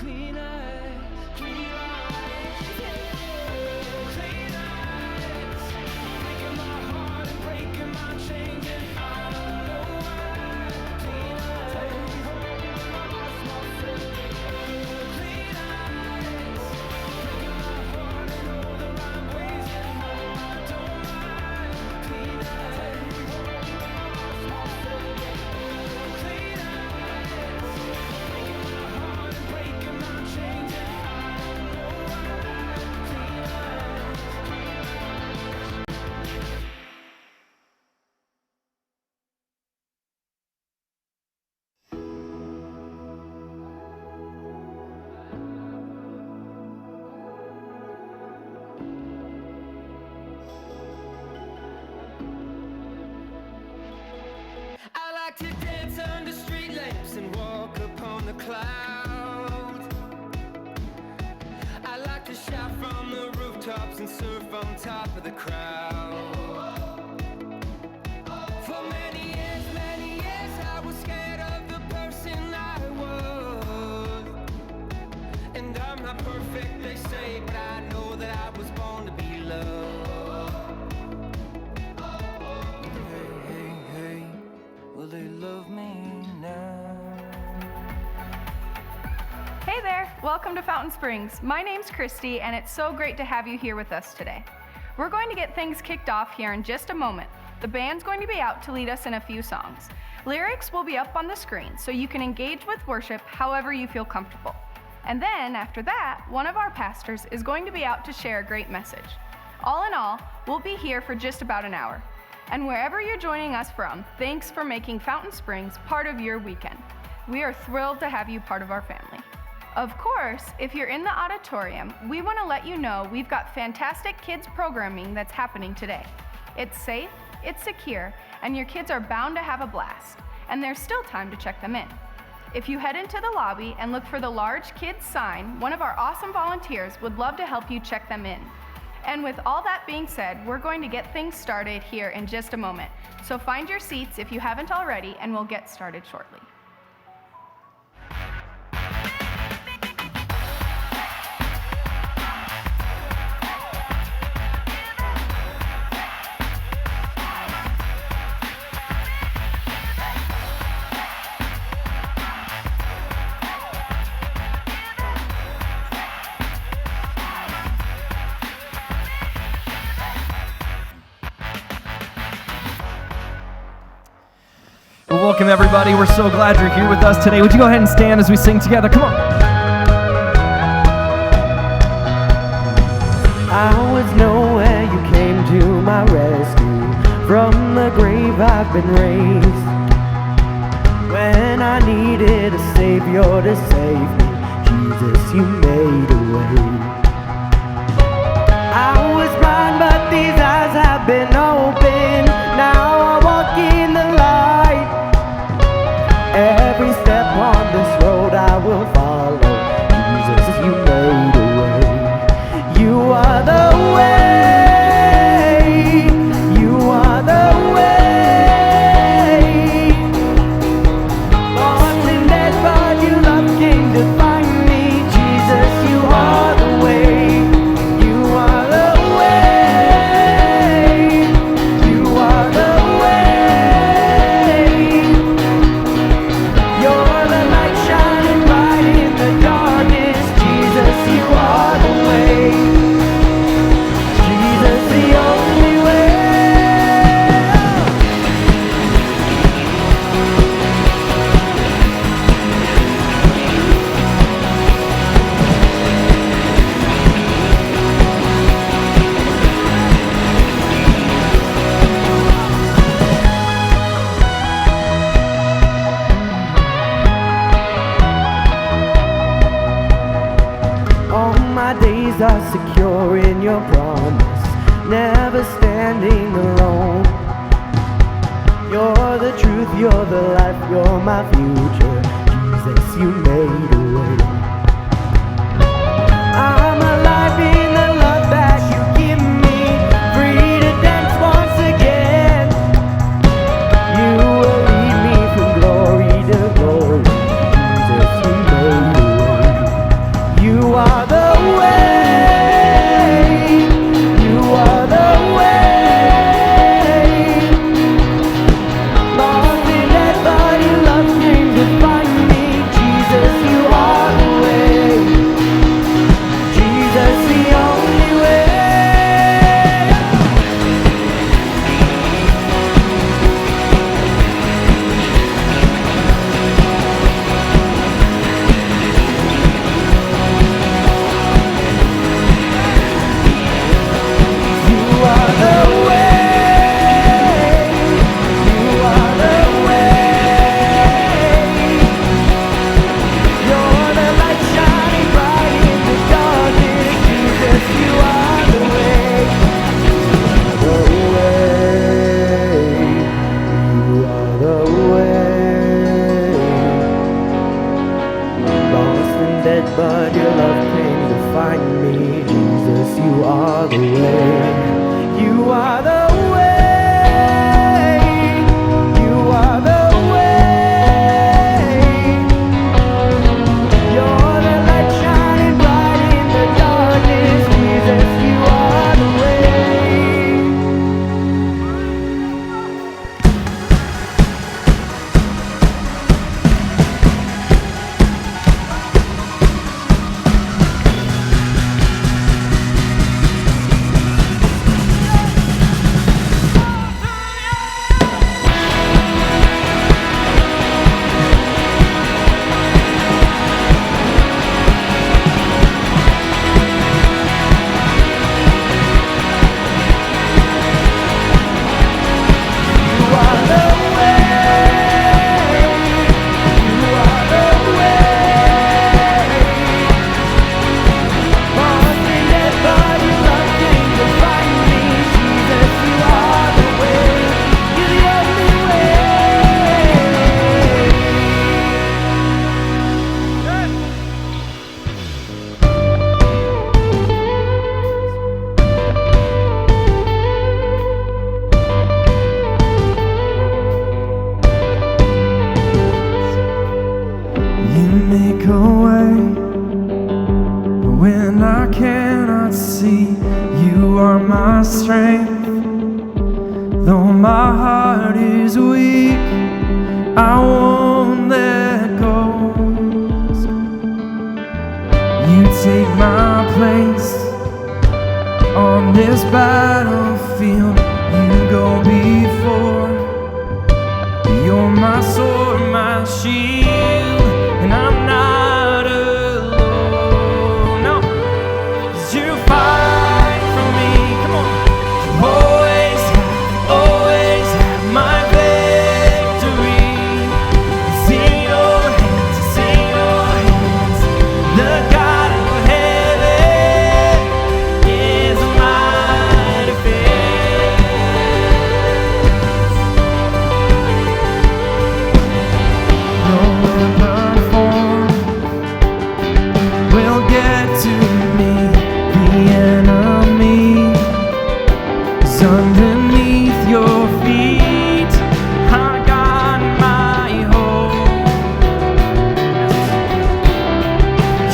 clean eyes, clean eyes, clean eyes, breaking my heart and breaking my chains, and I don't know why. Clean eyes, take me home when I lost my faith. Clean eyes, breaking my heart in all the right ways, and no, I don't mind. Clean eyes, take me home when I lost my faith. Clean eyes, breaking my heart and breaking my chains, and I don't know why. Clean eyes, clean eyes. I like to dance under street lamps and walk upon the clouds. I like to shout from the rooftops and surf on top of the crowd. For many years I was scared of the person I was. And I'm not perfect, they say, but I know that I was born to be loved. Hey, will they love me now? Hey there, welcome to Fountain Springs. My name's Christy, and it's so great to have you here with us today. We're going to get things kicked off here in just a moment. The band's going to be out to lead us in a few songs. Lyrics will be up on the screen, so you can engage with worship however you feel comfortable. And then, after that, one of our pastors is going to be out to share a great message. All in all, we'll be here for just about an hour. And wherever you're joining us from, thanks for making Fountain Springs part of your weekend. We are thrilled to have you part of our family. Of course, if you're in the auditorium, we want to let you know we've got fantastic kids programming that's happening today. It's safe, it's secure, and your kids are bound to have a blast. And there's still time to check them in. If you head into the lobby and look for the large kids sign, one of our awesome volunteers would love to help you check them in. And with all that being said, we're going to get things started here in just a moment. So find your seats if you haven't already, and we'll get started shortly. Well, welcome everybody. We're so glad you're here with us today. Would you go ahead and stand as we sing together? Come on. I was nowhere, you came to my rescue. From the grave I've been raised. When I needed a savior to save me, Jesus, you made a way. I was blind, but these eyes have been opened. Now I walk in the light. Every step on this road I will follow. Jesus, you made a way. You are the way. You are the way. Lost and dead, but your love came to find me. Jesus, you are the way. You are the way. You are the way. You're the light shining bright in the darkness. Jesus, you are the way. Jesus, the only way. All my days are secure in your promise, never standing alone. You're the truth, you're the life, you're my future. Jesus, you made a way. I'm alive in the love that you give me, free to dance once again. You will lead me from glory to glory. Jesus, you made a way. dead, but your love came to find me. Jesus, you are the way. You are the way. You are the way. You're the light shining bright in the darkness. Jesus, you are the way. You make a way when I cannot see. You are my strength. Though my heart is weak, I won't let go. You take my place on this battlefield. You go before. You're my sword, my shield, and I'm not alone. No, 'cause you fight for me. Come on. You always have my victory. It's in your hands, it's in your hands. The God of heaven is my defense. No weapon formed will get to me. The enemy is underneath your feet. I got my hope.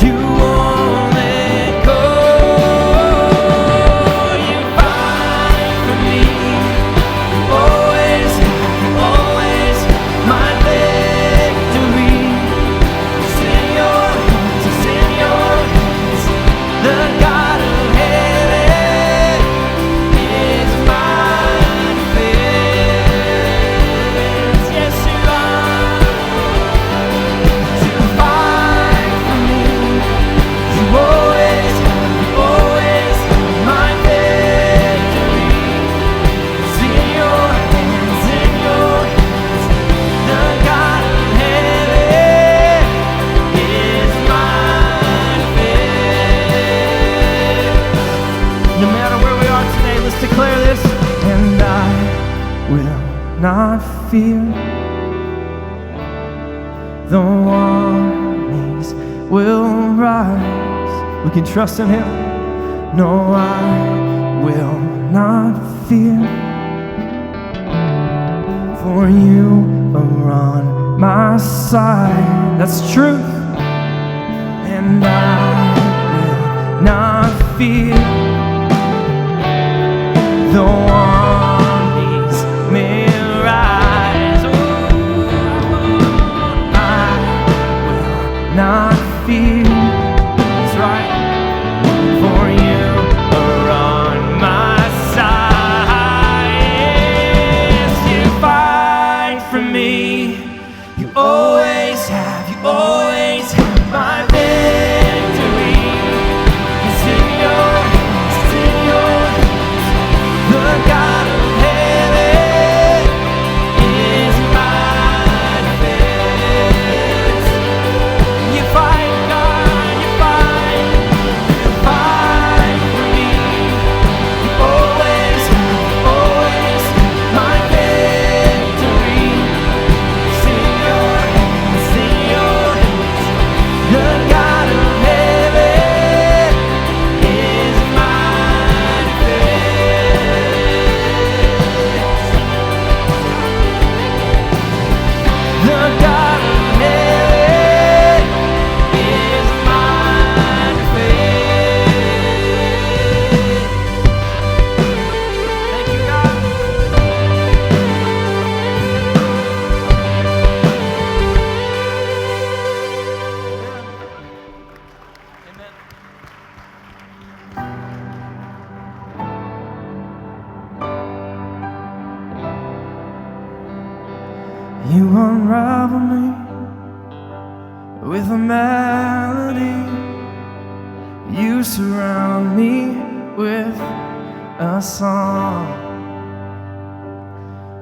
You won't let go. You fight for me. Always my victory. It's in your hands, it's in your hands. The God of heaven is my defense. Yes, you are. You fight for me. You always my victory. It's in your hands, in your hands. The God of heaven is my defense. No matter where we are today, let's declare this. And I will not fear. The armies will rise. We can trust in Him. No, I will not fear. For you are on my side. That's truth. And I will not fear. Though armies may rise, I will not fear. That's right. For you are on my side. Yes, you fight for me. You always have my victory. It's in your hands, it's in your hands. The God of heaven is my defense. You fight, God, you fight. unravel me with a melody. You surround me with a song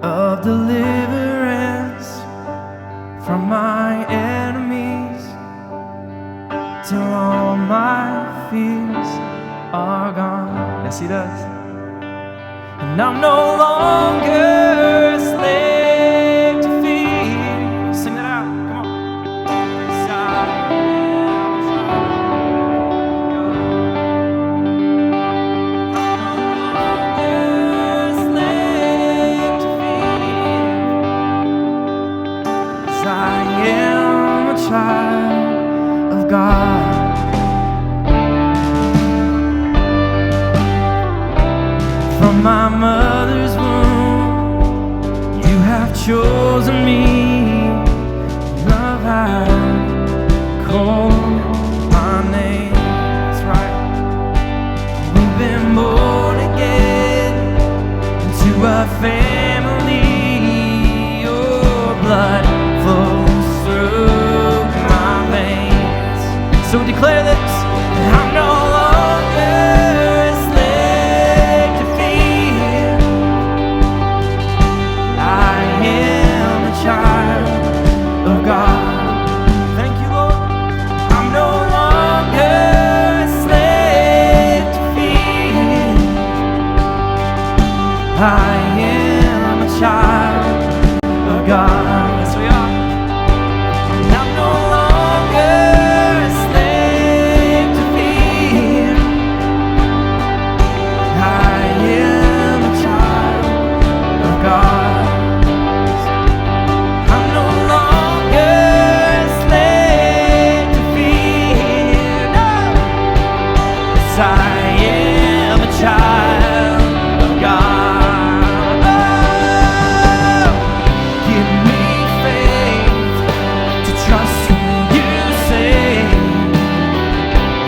of deliverance from my enemies, till all my fears are gone. Yes, he does. And I'm no longer a slave to fear. Sing that out, come on. 'Cause I am a child of God. I'm no longer a slave to fear, 'cause I am a child of God. From my mother's womb, you have chosen me. Love has called my name. That's right. We've been born again into a family. Your blood flows through my veins. So declare this, that I'm no longer a slave to fear. I am a child of God. Thank you, Lord. I'm no longer a slave to fear. I am a child of God. Yes, we are. And I'm no longer a slave to fear. I am a child of God. I'm no longer a slave to fear. No. 'Cause I am a child of God. Oh, give me faith to trust when you say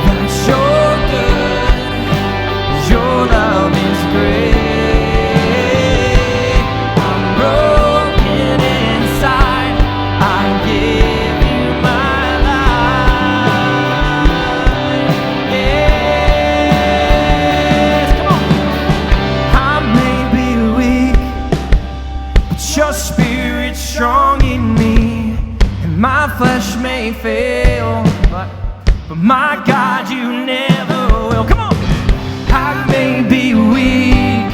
that you're good, your love is great. I'm broken inside, I give you my life. Yes, come on. I may be weak, but your spirit's strong in me, and my flesh may fail, but my God, you never will. Come on. I may be weak,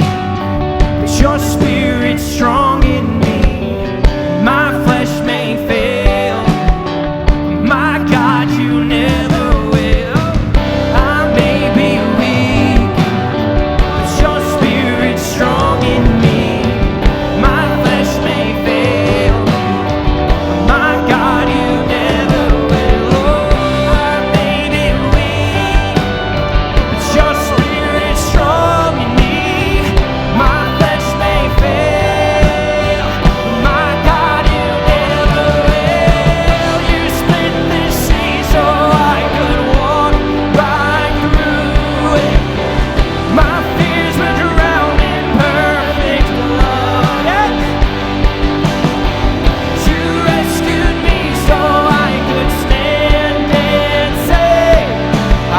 but your spirit's strong in me. My flesh may fail, my God, you never will. I may be weak, but your spirit's strong in me. My flesh may fail, my God, you never will. Oh, I may be weak, but your spirit's strong in me. My flesh may fail, my God, you never will. You split the sea so I could walk right through it. My fears were drowned in perfect love. Yeah. You rescued me so I could stand and say,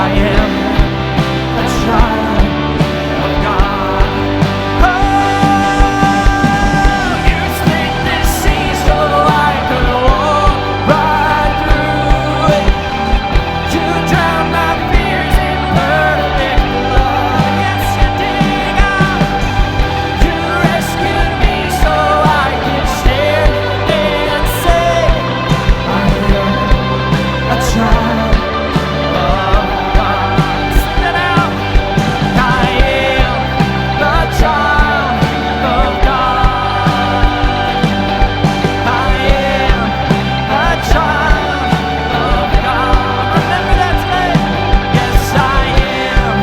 I am a child of God. Oh, you split the sea so I could walk right through it. You drowned my fears in perfect love. Yes, you did, God. You rescued me so I could stand and say, I am a child of God. Sing that out. I am a child of God. I am a child of God. Remember that today. Yes, I am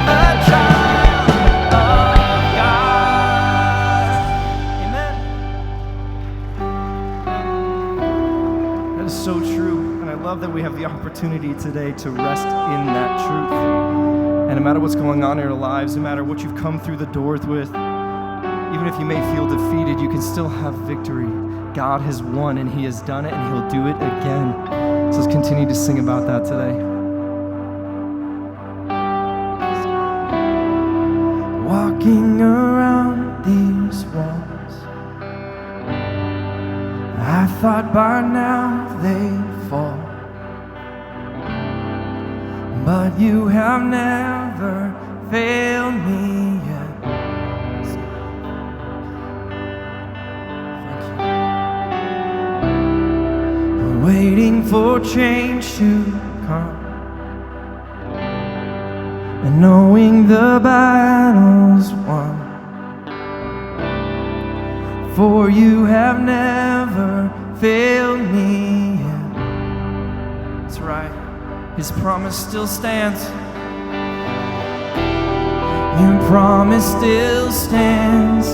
a child of God. Amen. That is so true, and I love that we have the opportunity today to rest in that truth. And no matter what's going on in your lives, no matter what you've come through the doors with, even if you may feel defeated, you can still have victory. God has won and he has done it and he'll do it again. So let's continue to sing about that today. Walking around these walls, I thought by now they'd fall, but you have never failed me yet. Thank you. We're waiting for change to come, and knowing the battle's won, for you have never failed me yet. That's right, his promise still stands. Your promise still stands.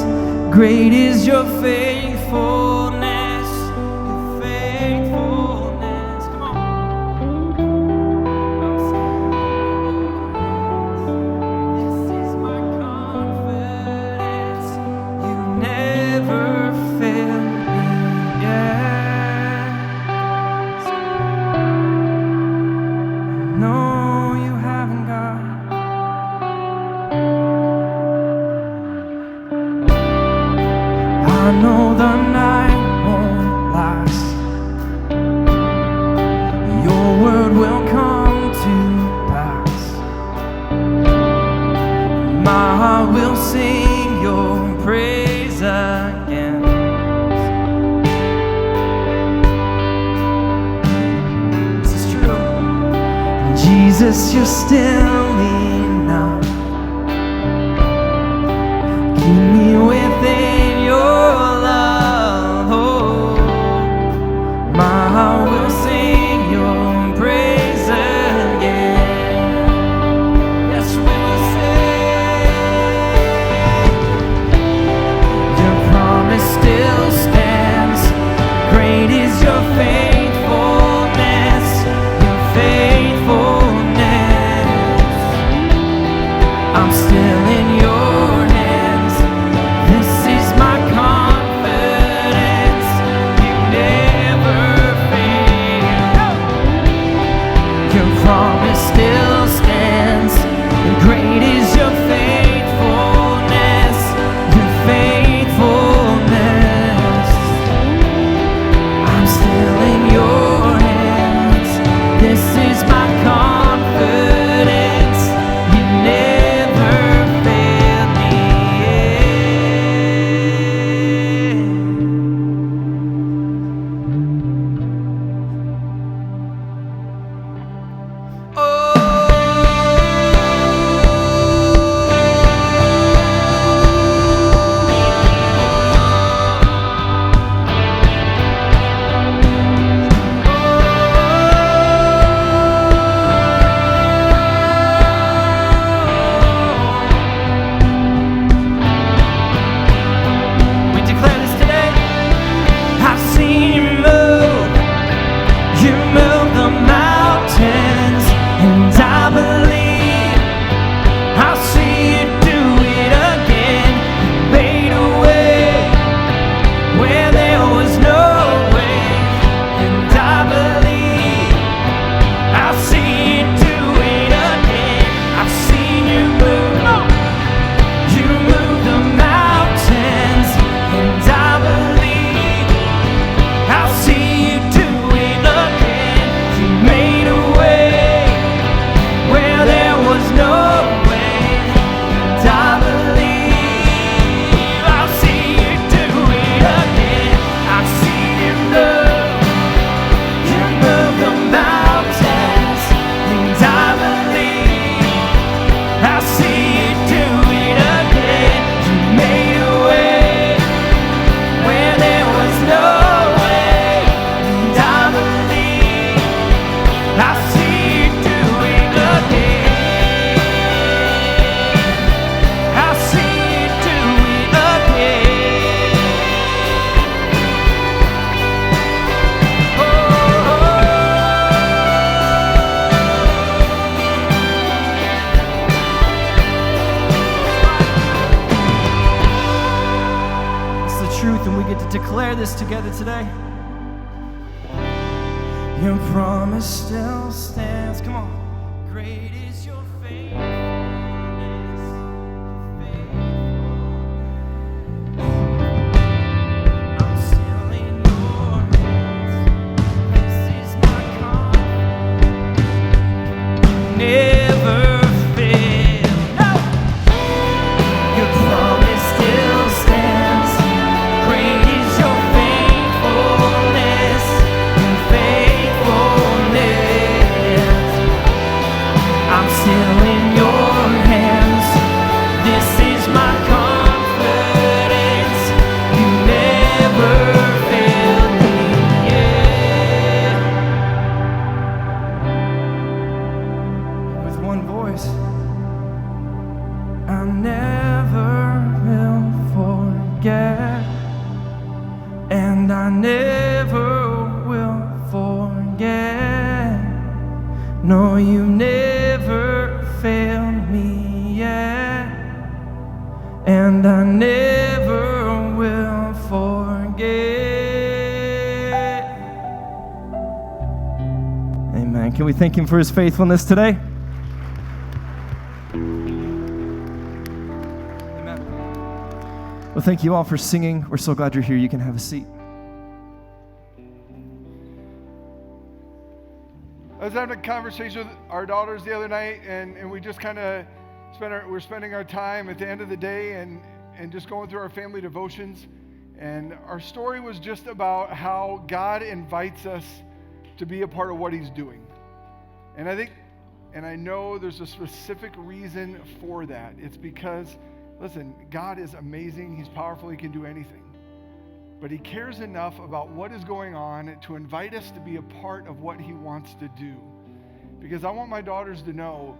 Great is your faithfulness, your faithfulness. Come on. This is my confidence. You never failed me yet. No, you haven't, God. I know the night won't last. Your word will come to pass. My heart will sing your praise again. This is true. Jesus, you're still enough. Keep me within your love. Oh, my heart will sing your praise again. Yes, we will sing. Your promise still stands. Great is your faithfulness, your faithfulness. I'm still in your hands. This is my confidence. You never fail. Your promise still stands. And great is your faithfulness, your faithfulness. I'm still in your hands. This is my confidence. You never failed me yet. Oh, declare this together today? Your promise still stands. Come on. Great is your faithfulness. I'm still in your hands. This is my confidence. Never fail. No. Your promise still stands. Great is your faithfulness. I'm still in your hands. This is my confidence. You never failed me yet. With one voice, I never will forget, and I never will forget. No, you never failed me yet, and I never will forget. Amen. Can we thank him for his faithfulness today? Amen. Well, thank you all for singing. We're so glad you're here. You can have a seat. I was having a conversation with our daughters the other night, and we just kind of we're spending our time at the end of the day and just going through our family devotions. And our story was just about how God invites us to be a part of what he's doing. And I know there's a specific reason for that. It's because, listen, God is amazing. He's powerful. He can do anything. But he cares enough about what is going on to invite us to be a part of what he wants to do. Because I want my daughters to know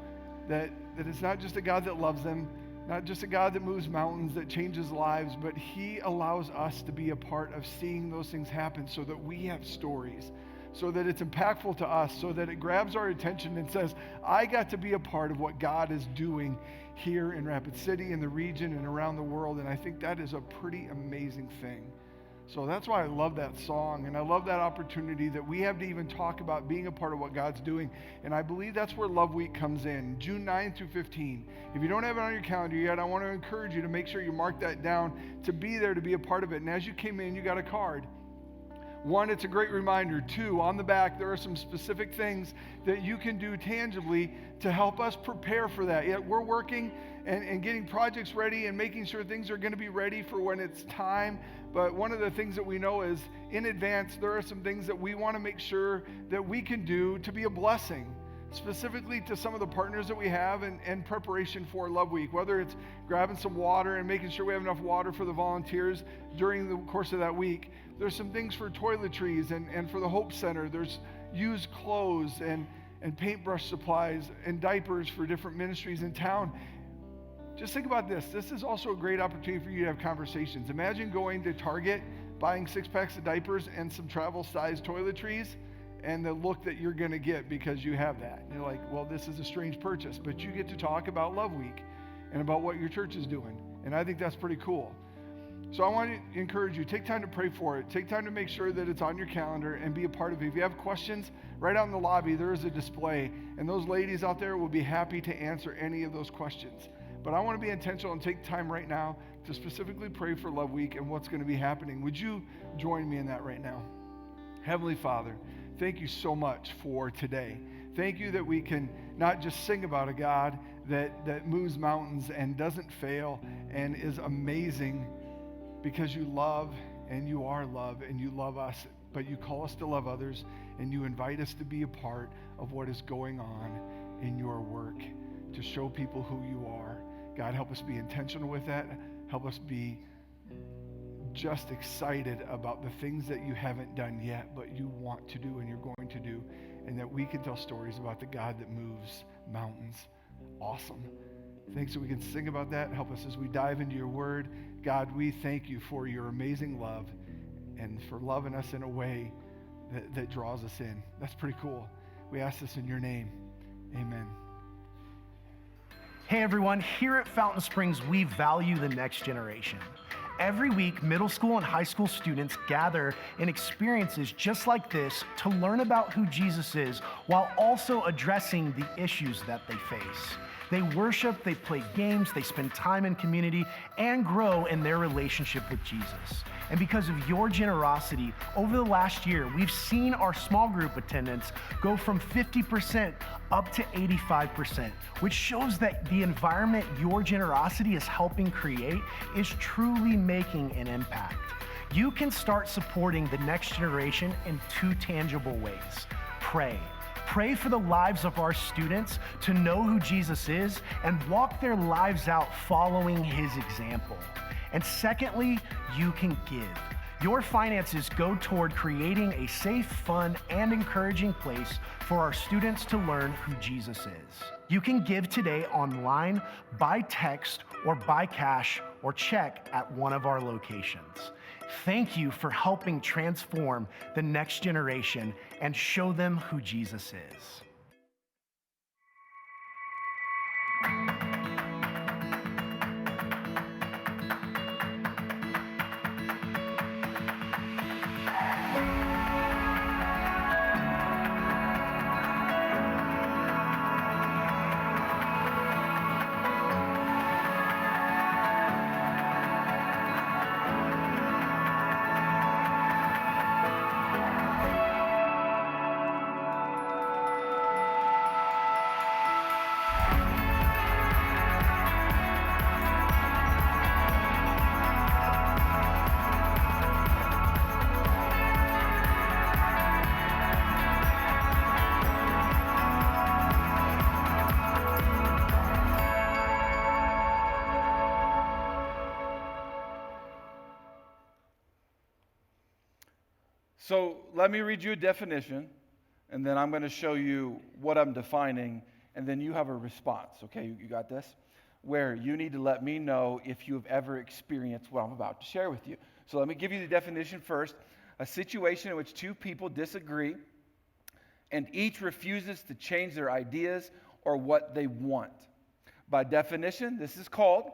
that it's not just a God that loves them, not just a God that moves mountains, that changes lives, but he allows us to be a part of seeing those things happen so that we have stories, so that it's impactful to us, so that it grabs our attention and says, I got to be a part of what God is doing here in Rapid City, in the region, and around the world. And I think that is a pretty amazing thing. So that's why I love that song, and I love that opportunity that we have to even talk about being a part of what God's doing. And I believe that's where Love Week comes in, June 9 through 15. If you don't have it on your calendar yet, I want to encourage you to make sure you mark that down, to be there, to be a part of it. And as you came in, you got a card. One, it's a great reminder. Two, on the back, there are some specific things that you can do tangibly to help us prepare for that. Yet we're working and getting projects ready and making sure things are going to be ready for when it's time. But one of the things that we know is in advance, there are some things that we want to make sure that we can do to be a blessing, specifically to some of the partners that we have in preparation for Love Week, whether it's grabbing some water and making sure we have enough water for the volunteers during the course of that week. There's some things for toiletries and for the Hope Center. There's used clothes and paintbrush supplies and diapers for different ministries in town. Just think about this. This is also a great opportunity for you to have conversations. Imagine going to Target, buying 6 packs of diapers and some travel-sized toiletries, and the look that you're going to get because you have that. And you're like, well, this is a strange purchase, but you get to talk about Love Week and about what your church is doing. And I think that's pretty cool. So I want to encourage you, take time to pray for it. Take time to make sure that it's on your calendar and be a part of it. If you have questions, right out in the lobby, there is a display. And those ladies out there will be happy to answer any of those questions. But I want to be intentional and take time right now to specifically pray for Love Week and what's going to be happening. Would you join me in that right now? Heavenly Father, thank you so much for today. Thank you that we can not just sing about a God that moves mountains and doesn't fail and is amazing, because you love and you are love and you love us, but you call us to love others and you invite us to be a part of what is going on in your work to show people who you are. God, help us be intentional with that. Help us be just excited about the things that you haven't done yet, but you want to do and you're going to do, and that we can tell stories about the God that moves mountains. Awesome. Thanks that we can sing about that. Help us as we dive into your word. God, we thank you for your amazing love and for loving us in a way that draws us in. That's pretty cool. We ask this in your name. Amen. Hey everyone, here at Fountain Springs, we value the next generation. Every week, middle school and high school students gather in experiences just like this to learn about who Jesus is while also addressing the issues that they face. They worship, they play games, they spend time in community, and grow in their relationship with Jesus. And because of your generosity, over the last year, we've seen our small group attendance go from 50% up to 85%, which shows that the environment your generosity is helping create is truly making an impact. You can start supporting the next generation in two tangible ways. Pray. Pray for the lives of our students to know who Jesus is and walk their lives out following his example. And secondly, you can give. Your finances go toward creating a safe, fun, and encouraging place for our students to learn who Jesus is. You can give today online, by text, or by cash, or check at one of our locations. Thank you for helping transform the next generation and show them who Jesus is. So let me read you a definition, and then I'm going to show you what I'm defining, and then you have a response, okay? You got this? Where you need to let me know if you've ever experienced what I'm about to share with you. So let me give you the definition first. A situation in which two people disagree, and each refuses to change their ideas or what they want. By definition, this is called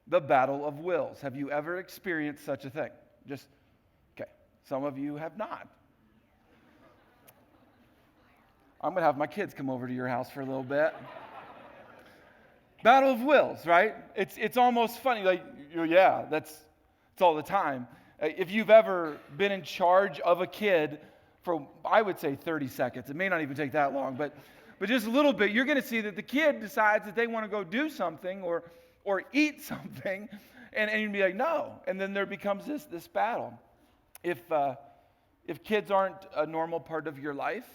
the battle of wills. Have you ever experienced such a thing? Okay. Some of you have not. I'm going to have my kids come over to your house for a little bit. Battle of wills, right? It's almost funny. Like, yeah, it's all the time. If you've ever been in charge of a kid for, I would say 30 seconds. It may not even take that long, but just a little bit, you're going to see that the kid decides that they want to go do something or eat something, and you'd be like, no. And then there becomes this battle. If kids aren't a normal part of your life,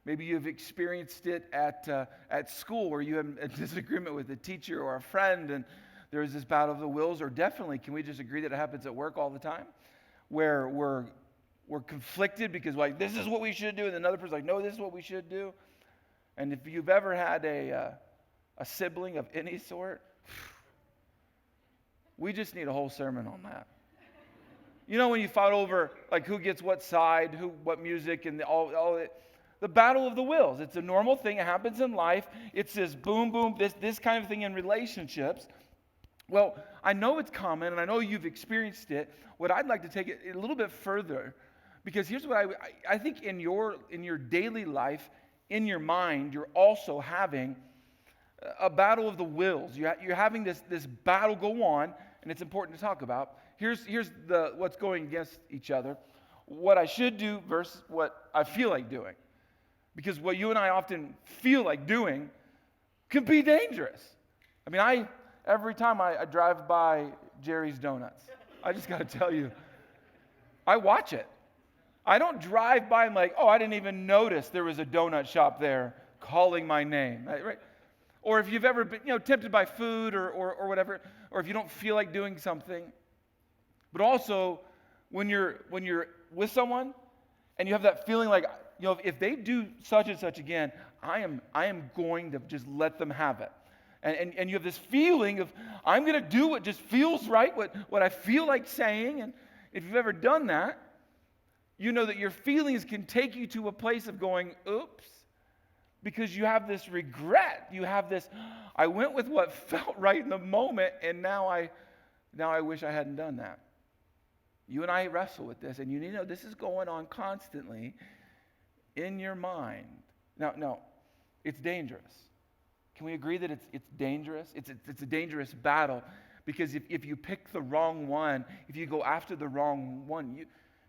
maybe you've experienced it at school where you have a disagreement with a teacher or a friend, and there's this battle of the wills. Or definitely, can we just agree that it happens at work all the time, where we're conflicted because like this is what we should do, and another person's like, no, this is what we should do. And if you've ever had a sibling of any sort, we just need a whole sermon on that. You know, when you fought over like who gets what side, what music, and all it. The battle of the wills. It's a normal thing. It happens in life. It's this boom, boom, this kind of thing in relationships. Well, I know it's common, and I know you've experienced it. What I'd like to take it a little bit further, because here's what I think in your daily life, in your mind, you're also having a battle of the wills. You're having this battle go on, and it's important to talk about. Here's what's going against each other. What I should do versus what I feel like doing. Because what you and I often feel like doing can be dangerous. I mean, every time I drive by Jerry's Donuts, I just got to tell you, I watch it. I don't drive by and like, oh, I didn't even notice there was a donut shop there calling my name, right? Or if you've ever been, tempted by food or whatever, or if you don't feel like doing something. But also, when you're with someone and you have that feeling like, if they do such and such again, I am going to just let them have it. And you have this feeling of, I'm going to do what just feels right, what I feel like saying. And if you've ever done that, you know that your feelings can take you to a place of going, oops, because you have this regret. You have this, I went with what felt right in the moment, and now I wish I hadn't done that. You and I wrestle with this, and you need to know this is going on constantly in your mind. Now, it's dangerous. Can we agree that it's dangerous? It's a dangerous battle, because if you pick the wrong one, if you go after the wrong one,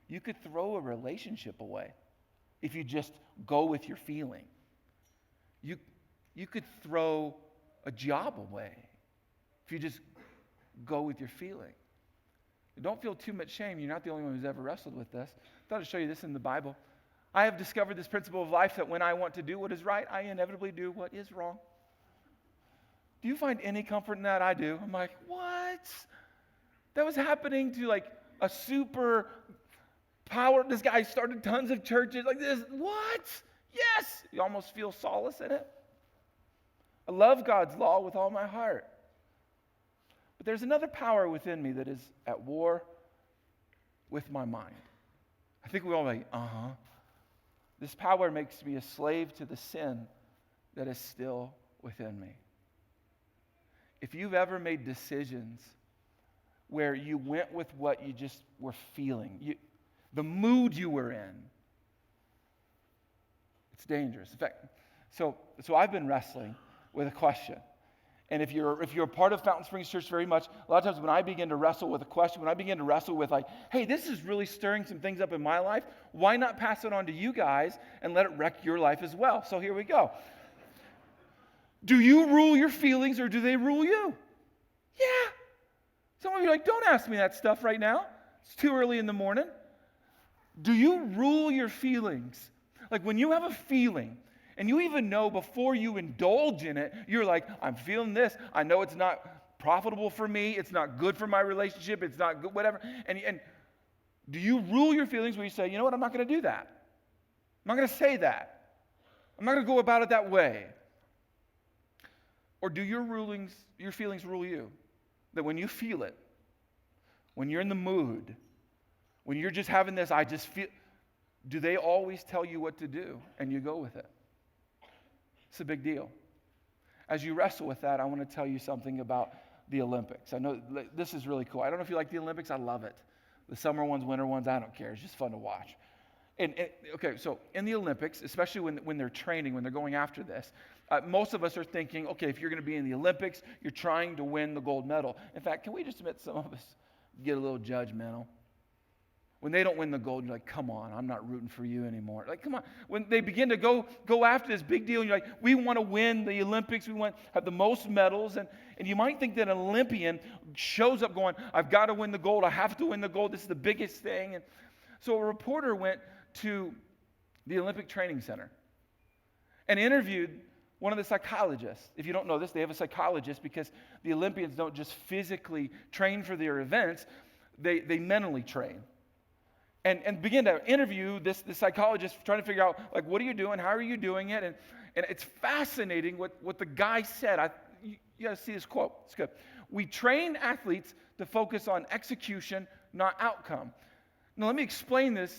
you could throw a relationship away if you just go with your feeling. You could throw a job away if you just go with your feeling. Don't feel too much shame. You're not the only one who's ever wrestled with this. I thought I'd show you this in the Bible. I have discovered this principle of life that when I want to do what is right, I inevitably do what is wrong. Do you find any comfort in that? I do. I'm like, what? That was happening to like a super power. This guy started tons of churches like this. What? Yes. You almost feel solace in it. I love God's law with all my heart. But there's another power within me that is at war with my mind. I think we all like, This power makes me a slave to the sin that is still within me. If you've ever made decisions where you went with what you just were feeling, the mood you were in, it's dangerous. In fact, so I've been wrestling with a question. And if you're a part of Fountain Springs Church very much, a lot of times when I begin to wrestle with a question, when I begin to wrestle with like, hey, this is really stirring some things up in my life, why not pass it on to you guys and let it wreck your life as well? So here we go. Do you rule your feelings or do they rule you? Yeah. Some of you are like, don't ask me that stuff right now. It's too early in the morning. Do you rule your feelings? Like when you have a feeling, and you even know before you indulge in it, you're like, I'm feeling this. I know it's not profitable for me. It's not good for my relationship. It's not good, whatever. And do you rule your feelings where you say, you know what, I'm not going to do that. I'm not going to say that. I'm not going to go about it that way. Or do your feelings rule you? That when you feel it, when you're in the mood, when you're just having this, I just feel, do they always tell you what to do and you go with it? It's a big deal. As you wrestle with that, I want to tell you something about the Olympics. I know this is really cool. I don't know if you like the Olympics. I love it. The summer ones, winter ones, I don't care. It's just fun to watch. And okay, so in the Olympics, especially when they're training, when they're going after this, most of us are thinking, okay, if you're going to be in the Olympics, you're trying to win the gold medal. In fact, can we just admit some of us get a little judgmental? When they don't win the gold, you're like, come on, I'm not rooting for you anymore. Like, come on. When they begin to go after this big deal, and you're like, we want to win the Olympics. We want to have the most medals. And you might think that an Olympian shows up going, I've got to win the gold. I have to win the gold. This is the biggest thing. And so a reporter went to the Olympic Training Center and interviewed one of the psychologists. If you don't know this, they have a psychologist because the Olympians don't just physically train for their events, they mentally train. And begin to interview this psychologist, trying to figure out, like, what are you doing? How are you doing it? And it's fascinating what the guy said. You got to see this quote. It's good. We train athletes to focus on execution, not outcome. Now, let me explain this,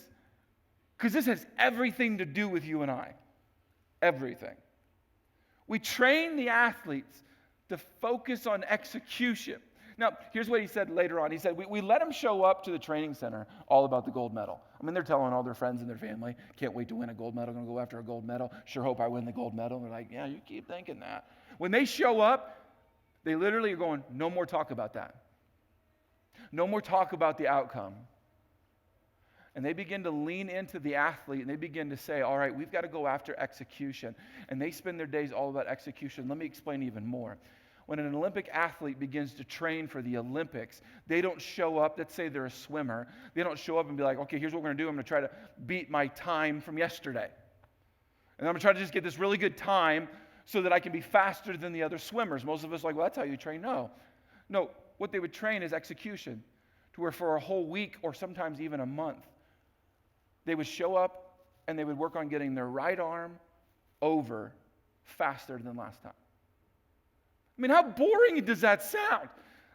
because this has everything to do with you and I. Everything. We train the athletes to focus on execution. Now, here's what he said later on. He said, we let them show up to the training center all about the gold medal. I mean, they're telling all their friends and their family, can't wait to win a gold medal, going to go after a gold medal. Sure hope I win the gold medal. And they're like, yeah, you keep thinking that. When they show up, they literally are going, no more talk about that. No more talk about the outcome. And they begin to lean into the athlete, and they begin to say, all right, we've got to go after execution. And they spend their days all about execution. Let me explain even more. When an Olympic athlete begins to train for the Olympics, they don't show up, let's say they're a swimmer, they don't show up and be like, okay, here's what we're going to do. I'm going to try to beat my time from yesterday. And I'm going to try to just get this really good time so that I can be faster than the other swimmers. Most of us are like, well, that's how you train. No, what they would train is execution, to where for a whole week or sometimes even a month, they would show up and they would work on getting their right arm over faster than last time. I mean, how boring does that sound?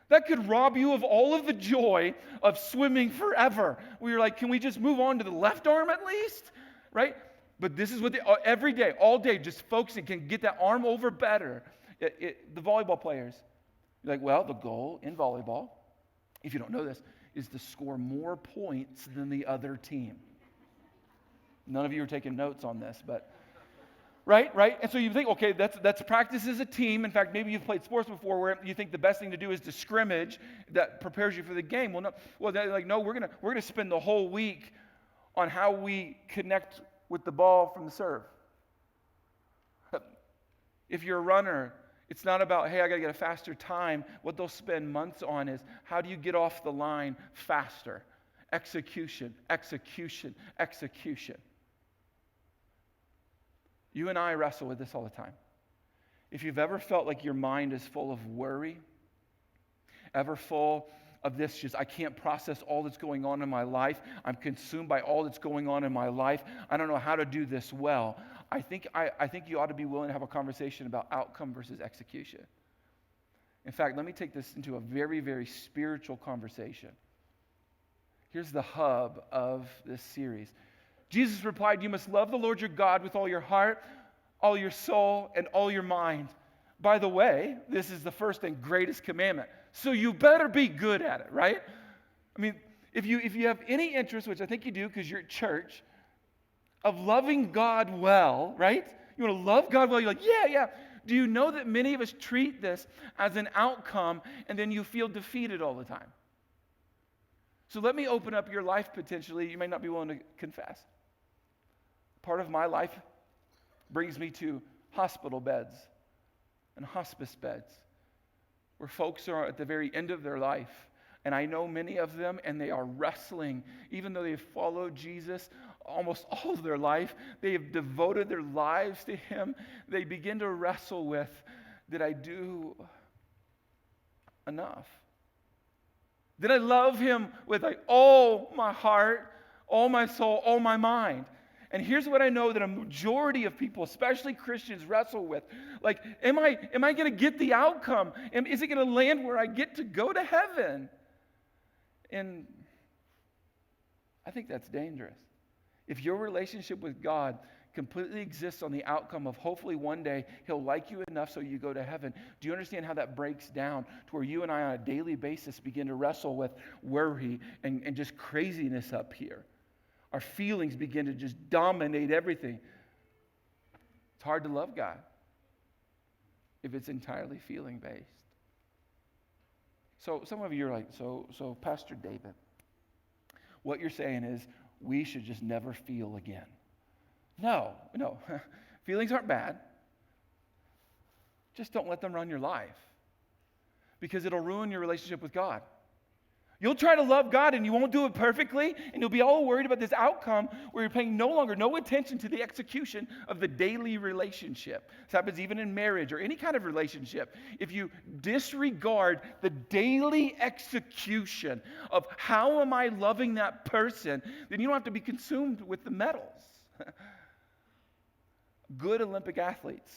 That could rob you of all of the joy of swimming forever. Where you're like, can we just move on to the left arm at least? Right? But this is what every day, all day, just focusing, can get that arm over better. The volleyball players, you're like, well, the goal in volleyball, if you don't know this, is to score more points than the other team. None of you are taking notes on this, but right? And so you think, okay, that's practice as a team. In fact, maybe you've played sports before where you think the best thing to do is to scrimmage that prepares you for the game. Well, no, we're gonna spend the whole week on how we connect with the ball from the serve. If you're a runner, it's not about, hey, I got to get a faster time. What they'll spend months on is how do you get off the line faster? Execution. You and I wrestle with this all the time. If you've ever felt like your mind is full of worry, ever full of this, just I can't process all that's going on in my life. I'm consumed by all that's going on in my life. I don't know how to do this well. I think you ought to be willing to have a conversation about outcome versus execution. In fact, let me take this into a very, very spiritual conversation. Here's the hub of this series. Jesus replied, "You must love the Lord your God with all your heart, all your soul, and all your mind. By the way, this is the first and greatest commandment. So you better be good at it," right? I mean, if you have any interest, which I think you do because you're at church, of loving God well, right? You want to love God well, you're like, yeah. Do you know that many of us treat this as an outcome and then you feel defeated all the time? So let me open up your life potentially. You may not be willing to confess. Part of my life brings me to hospital beds and hospice beds where folks are at the very end of their life. And I know many of them, and they are wrestling. Even though they've followed Jesus almost all of their life, they have devoted their lives to him. They begin to wrestle with, did I do enough? Did I love him with like all my heart, all my soul, all my mind? And here's what I know that a majority of people, especially Christians, wrestle with. Like, am I going to get the outcome? Is it going to land where I get to go to heaven? And I think that's dangerous. If your relationship with God completely exists on the outcome of hopefully one day he'll like you enough so you go to heaven, do you understand how that breaks down to where you and I on a daily basis begin to wrestle with worry and just craziness up here? Our feelings begin to just dominate everything. It's hard to love God if it's entirely feeling based. So some of you are like, so Pastor David, what you're saying is we should just never feel again. No. Feelings aren't bad. Just don't let them run your life because it'll ruin your relationship with God. You'll try to love God and you won't do it perfectly, and you'll be all worried about this outcome where you're paying no attention to the execution of the daily relationship. This happens even in marriage or any kind of relationship. If you disregard the daily execution of how am I loving that person, then you don't have to be consumed with the medals. Good Olympic athletes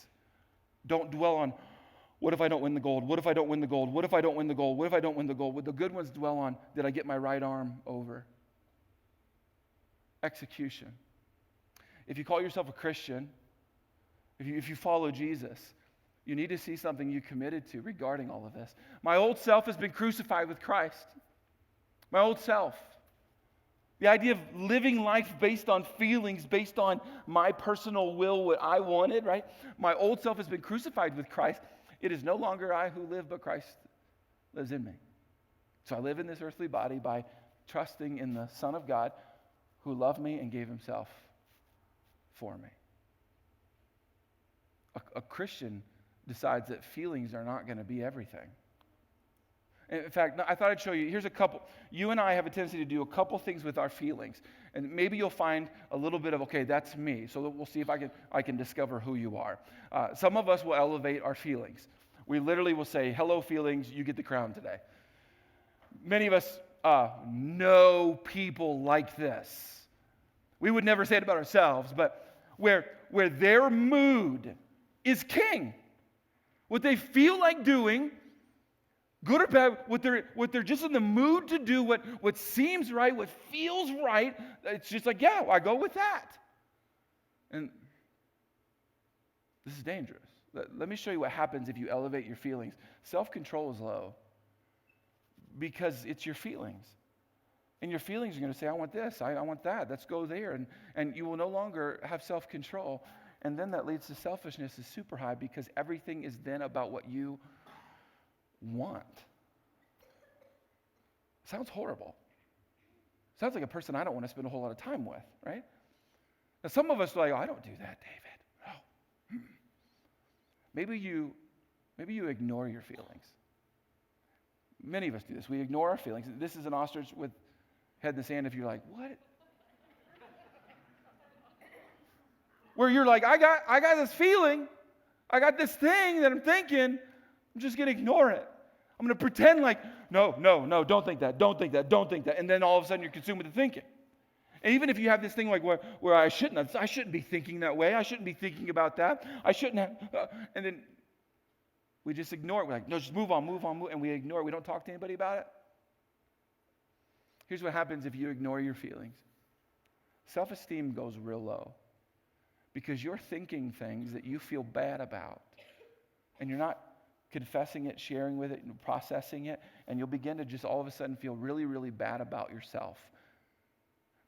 don't dwell on, what if I don't win the gold? What if I don't win the gold? What if I don't win the gold? What if I don't win the gold? What the good ones dwell on, did I get my right arm over? Execution. If you call yourself a Christian, if you follow Jesus, you need to see something you committed to regarding all of this. My old self has been crucified with Christ. My old self. The idea of living life based on feelings, based on my personal will, what I wanted, right? My old self has been crucified with Christ. It is no longer I who live, but Christ lives in me. So I live in this earthly body by trusting in the Son of God who loved me and gave himself for me. A Christian decides that feelings are not going to be everything. In fact, I thought I'd show you. Here's a couple. You and I have a tendency to do a couple things with our feelings. And maybe you'll find a little bit of, okay, that's me. So we'll see if I can discover who you are. Some of us will elevate our feelings. We literally will say, hello, feelings, you get the crown today. Many of us know people like this. We would never say it about ourselves, but where their mood is king. What they feel like doing, good or bad, what they're just in the mood to do, what seems right, what feels right, it's just like, yeah, I go with that. And this is dangerous. Let me show you what happens if you elevate your feelings. Self-control is low because it's your feelings. And your feelings are going to say, I want this, I want that, let's go there. And you will no longer have self-control. And then that leads to selfishness is super high because everything is then about what you want. Sounds horrible. Sounds like a person I don't want to spend a whole lot of time with, right? Now, some of us are like, oh, I don't do that, David. Oh. Maybe you ignore your feelings. Many of us do this. We ignore our feelings. This is an ostrich with head in the sand if you're like, what? Where you're like, I got this feeling. I got this thing that I'm thinking. I'm just going to ignore it. I'm going to pretend like, no, don't think that, don't think that, don't think that. And then all of a sudden you're consumed with the thinking. And even if you have this thing like where I shouldn't be thinking that way. I shouldn't be thinking about that. I shouldn't have, and then we just ignore it. We're like, no, just move on. And we ignore it. We don't talk to anybody about it. Here's what happens if you ignore your feelings. Self-esteem goes real low because you're thinking things that you feel bad about. And you're not confessing it, sharing with it, and processing it. And you'll begin to just all of a sudden feel really, really bad about yourself.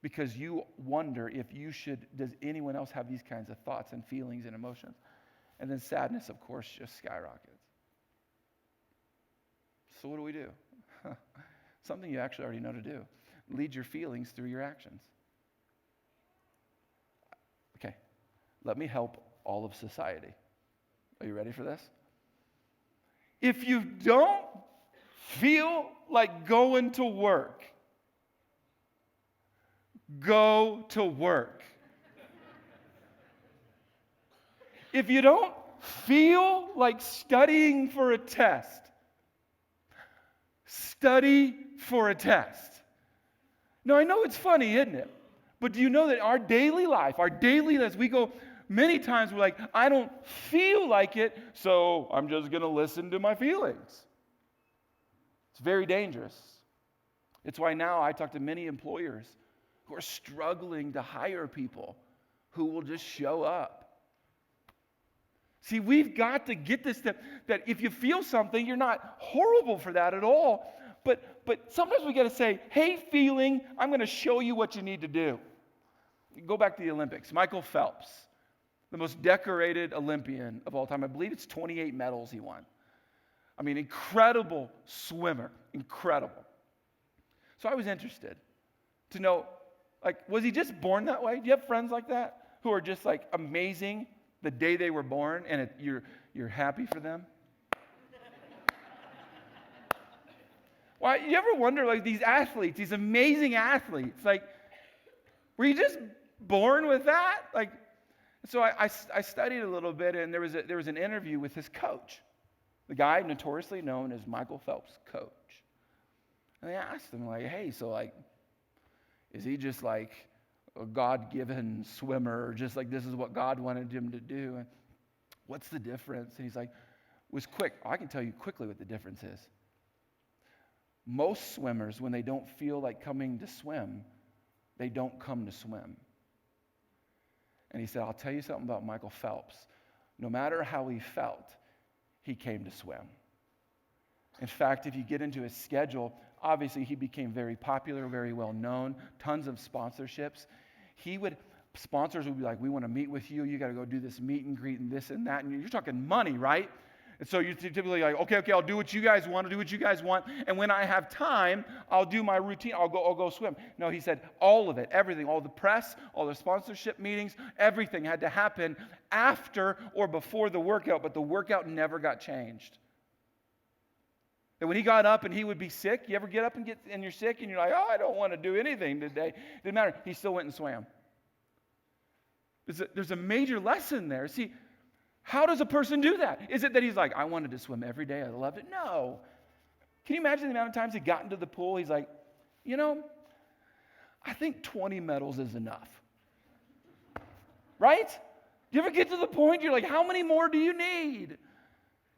Because you wonder does anyone else have these kinds of thoughts and feelings and emotions? And then sadness, of course, just skyrockets. So what do we do? Something you actually already know to do. Lead your feelings through your actions. Okay, let me help all of society. Are you ready for this? If you don't feel like going to work, go to work. If you don't feel like studying for a test, study for a test. Now, I know it's funny, isn't it? But do you know that our daily life, we go many times, we're like, I don't feel like it, so I'm just going to listen to my feelings. It's very dangerous. It's why now I talk to many employers who are struggling to hire people who will just show up. See, we've got to get this that if you feel something, you're not horrible for that at all. But sometimes we got to say, hey, feeling, I'm going to show you what you need to do. Go back to the Olympics. Michael Phelps, the most decorated Olympian of all time. I believe it's 28 medals he won. I mean, incredible swimmer, incredible. So I was interested to know, like, was he just born that way? Do you have friends like that who are just like amazing the day they were born and you're happy for them? Well, you ever wonder, like, these athletes, these amazing athletes, like, were you just born with that? Like, so I studied a little bit, and there was an interview with his coach, the guy notoriously known as Michael Phelps' coach. And they asked him, like, hey, so, like, is he just like a God-given swimmer, or just like this is what God wanted him to do? And what's the difference? And he's like, I can tell you quickly what the difference is. Most swimmers, when they don't feel like coming to swim, they don't come to swim. And he said, I'll tell you something about Michael Phelps. No matter how he felt, he came to swim. In fact, if you get into his schedule, obviously he became very popular, very well known, tons of sponsorships. Sponsors would be like, we want to meet with you. You got to go do this meet and greet and this and that. And you're talking money, right? And so you're typically like, okay, I'll do what you guys want. I'll do what you guys want. And when I have time, I'll do my routine. I'll go swim. No, he said all of it, everything, all the press, all the sponsorship meetings, everything had to happen after or before the workout, but the workout never got changed. And when he got up and he would be sick, you ever get up and you're sick and you're like, oh, I don't want to do anything today. Didn't matter. He still went and swam. There's a major lesson there. See, how does a person do that? Is it that he's like, I wanted to swim every day, I loved it? No. Can you imagine the amount of times he got into the pool, he's like, I think 20 medals is enough. Right? Do you ever get to the point you're like, how many more do you need?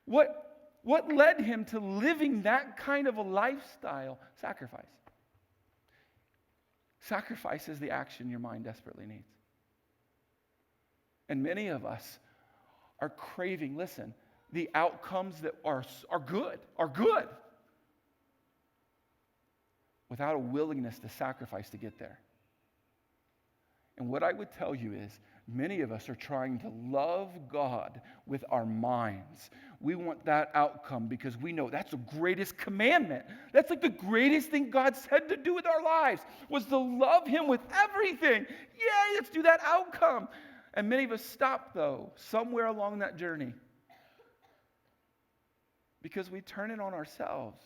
What led him to living that kind of a lifestyle? Sacrifice. Sacrifice is the action your mind desperately needs. And many of us are craving, listen, the outcomes that are good. without a willingness to sacrifice to get there. And what I would tell you is, many of us are trying to love God with our minds. We want that outcome because we know that's the greatest commandment. That's like the greatest thing God said to do with our lives, was to love him with everything. Yay, let's do that outcome. And many of us stop, though, somewhere along that journey because we turn it on ourselves.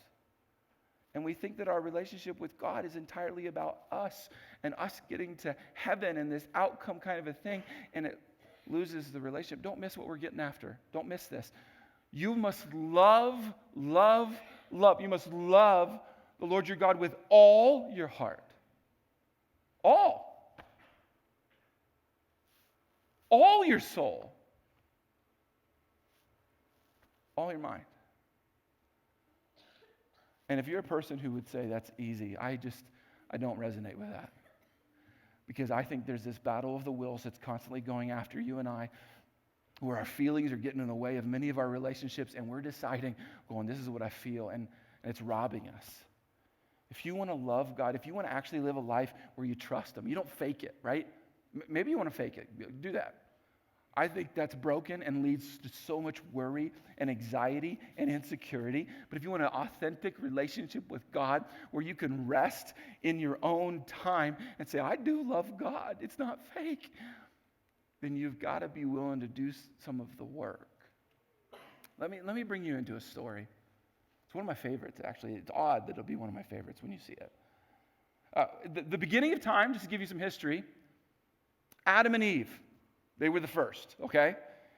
And we think that our relationship with God is entirely about us and us getting to heaven and this outcome kind of a thing, and it loses the relationship. Don't miss what we're getting after. Don't miss this. You must love. You must love the Lord your God with all your heart. All your soul. All your mind. And if you're a person who would say that's easy, I don't resonate with that. Because I think there's this battle of the wills that's constantly going after you and I, where our feelings are getting in the way of many of our relationships, and we're deciding, going, this is what I feel, and it's robbing us. If you want to love God, if you want to actually live a life where you trust him, you don't fake it, right? Maybe you want to fake it. Do that. I think that's broken and leads to so much worry and anxiety and insecurity. But if you want an authentic relationship with God where you can rest in your own time and say, I do love God, it's not fake, then you've got to be willing to do some of the work. Let me bring you into a story. It's one of my favorites, actually. It's odd that it'll be one of my favorites when you see it. The beginning of time, just to give you some history, Adam and Eve. They were the first, okay?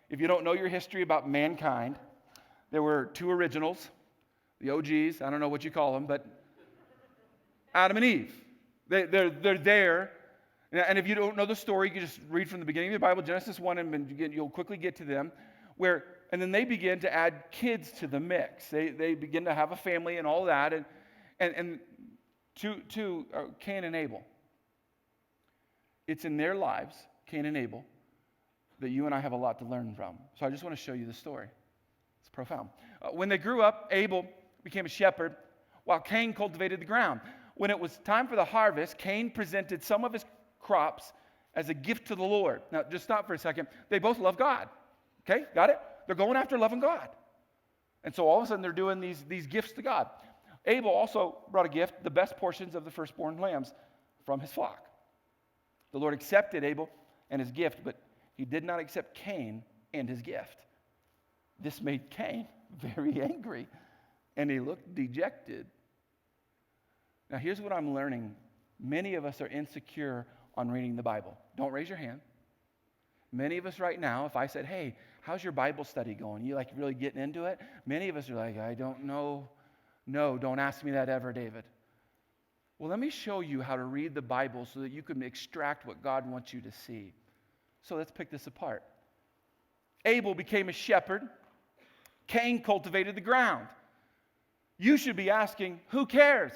If you don't know your history about mankind, there were two originals, the OGs, I don't know what you call them, but Adam and Eve. They're there. And if you don't know the story, you can just read from the beginning of the Bible, Genesis 1, and you'll quickly get to them, and then they begin to add kids to the mix. They begin to have a family and all that, and to Cain and Abel. It's in their lives, Cain and Abel, that you and I have a lot to learn from. So I just want to show you the story. It's profound. When they grew up, Abel became a shepherd while Cain cultivated the ground. When it was time for the harvest, Cain presented some of his crops as a gift to the Lord. Now, just stop for a second. They both love God. Okay, got it? They're going after loving God. And so all of a sudden they're doing these gifts to God. Abel also brought a gift, the best portions of the firstborn lambs from his flock. The Lord accepted Abel and his gift, but he did not accept Cain and his gift. This made Cain very angry, and he looked dejected. Now, here's what I'm learning. Many of us are insecure on reading the Bible. Don't raise your hand. Many of us right now, if I said, hey, how's your Bible study going? You like really getting into it? Many of us are like, I don't know. No, don't ask me that ever, David. Well, let me show you how to read the Bible so that you can extract what God wants you to see. So let's pick this apart. Abel became a shepherd. Cain cultivated the ground. You should be asking, who cares?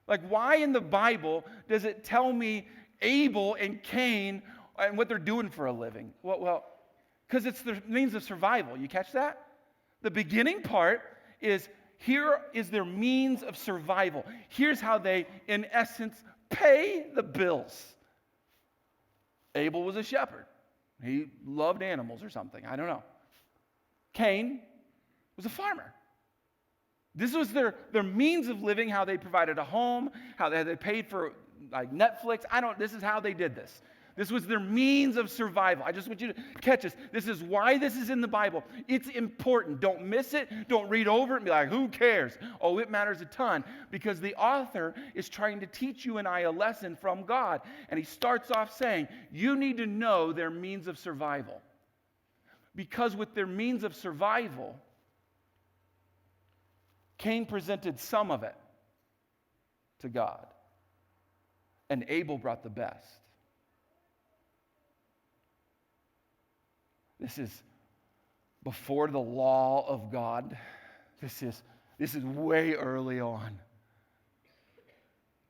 Like, why in the Bible does it tell me Abel and Cain and what they're doing for a living? Well, because it's the means of survival. You catch that? The beginning part is, here is their means of survival. Here's how they, in essence, pay the bills. Abel was a shepherd. He loved animals or something. I don't know. Cain was a farmer. This was their means of living, how they provided a home, how they paid for like Netflix. This is how they did this. This was their means of survival. I just want you to catch this. This is why this is in the Bible. It's important. Don't miss it. Don't read over it and be like, who cares? Oh, it matters a ton, because the author is trying to teach you and I a lesson from God. And he starts off saying, you need to know their means of survival. Because with their means of survival, Cain presented some of it to God, and Abel brought the best. This is before the law of God. This is way early on.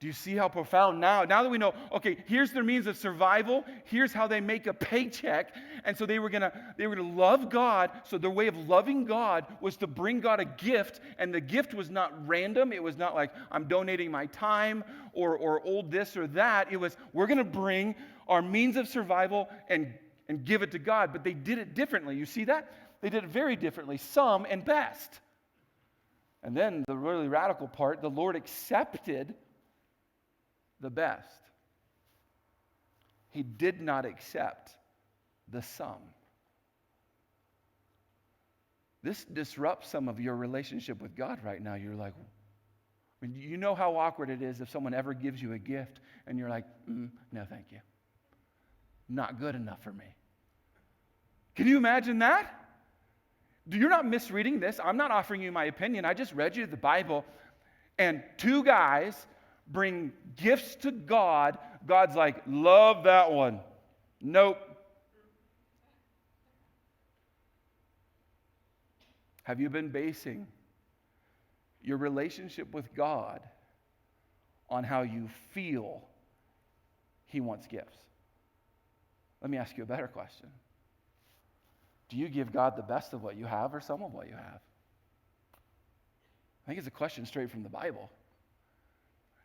Do you see how profound now that we know, okay, here's their means of survival, here's how they make a paycheck, and so they were gonna love God, so their way of loving God was to bring God a gift, and the gift was not random, it was not like, I'm donating my time, or old this or that, it was, we're gonna bring our means of survival and give it to God, but they did it differently, you see that? They did it very differently, some and best. And then the really radical part, the Lord accepted the best. He did not accept the sum. This disrupts some of your relationship with God right now. You're like, I mean, you know how awkward it is if someone ever gives you a gift and you're like, no, thank you. Not good enough for me. Can you imagine that? You're not misreading this. I'm not offering you my opinion. I just read you the Bible, and two guys bring gifts to God. God's like, love that one. Nope. Have you been basing your relationship with God on how you feel He wants gifts? Let me ask you a better question. Do you give God the best of what you have or some of what you have? I think it's a question straight from the Bible.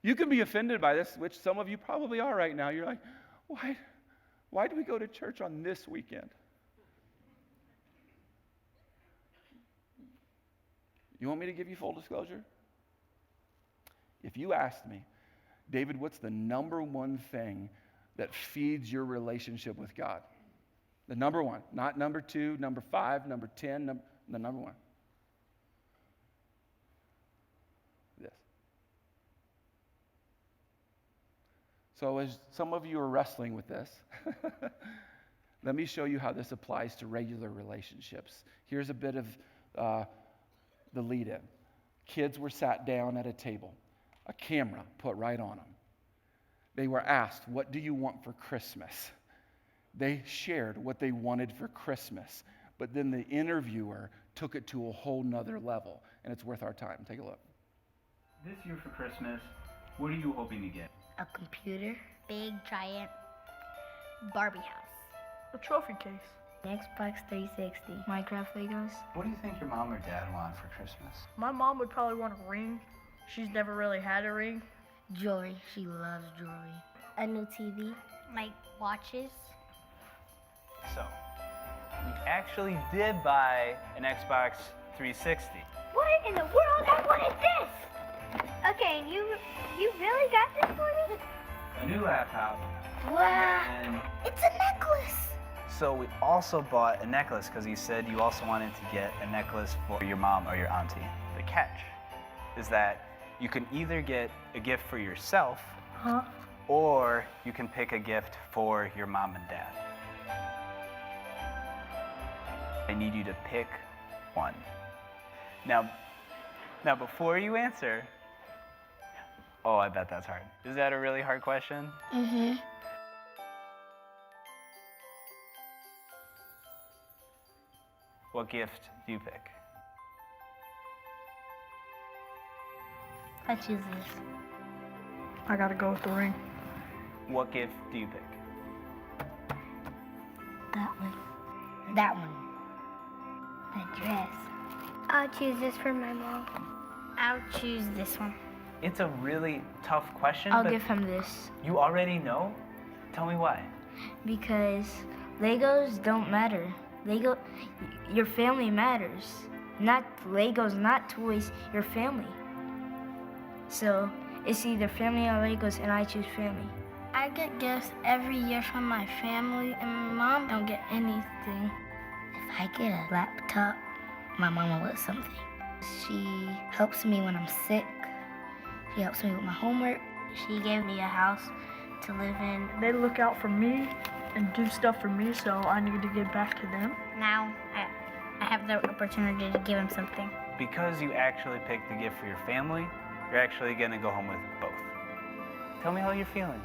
You can be offended by this, which some of you probably are right now. You're like, why do we go to church on this weekend? You want me to give you full disclosure? If you asked me, David, what's the number one thing that feeds your relationship with God? The number one, not number 2, number 5, number 10, the number one. This. So as some of you are wrestling with this, let me show you how this applies to regular relationships. Here's a bit of the lead-in. Kids were sat down at a table, a camera put right on them. They were asked, what do you want for Christmas? They shared what they wanted for Christmas, but then the interviewer took it to a whole nother level, and it's worth our time. Take a look. This year for Christmas, what are you hoping to get? A computer, big giant Barbie house, a trophy case, Xbox 360, Minecraft Legos. What do you think your mom or dad want for Christmas? My mom would probably want a ring. She's never really had a ring. Jewelry, she loves jewelry. A new TV, like watches. So, you actually did buy an Xbox 360. What in the world? I wanted this! Okay, you really got this for me? A new laptop. Wow, And it's a necklace! so we also bought a necklace because you said you also wanted to get a necklace for your mom or your auntie. The catch is that you can either get a gift for yourself, or you can pick a gift for your mom and dad. I need you to pick one. Now before you answer, oh, I bet that's hard. Is that a really hard question? Mm-hmm. What gift do you pick? I choose this. I gotta go with the ring. What gift do you pick? That one. That one. The dress. I'll choose this for my mom. I'll choose this one. It's a really tough question, I'll but give him this. you already know? Tell me why. Because Legos don't matter. Your family matters. Not Legos, not toys, your family. So it's either family or Legos, and I choose family. I get gifts every year from my family, and my mom don't get anything. If I get a laptop, my mom will get something. She helps me when I'm sick. She helps me with my homework. She gave me a house to live in. They look out for me and do stuff for me, so I need to give back to them. Now I have the opportunity to give him something. Because you actually picked the gift for your family, you're actually gonna go home with both. Tell me how you're feeling.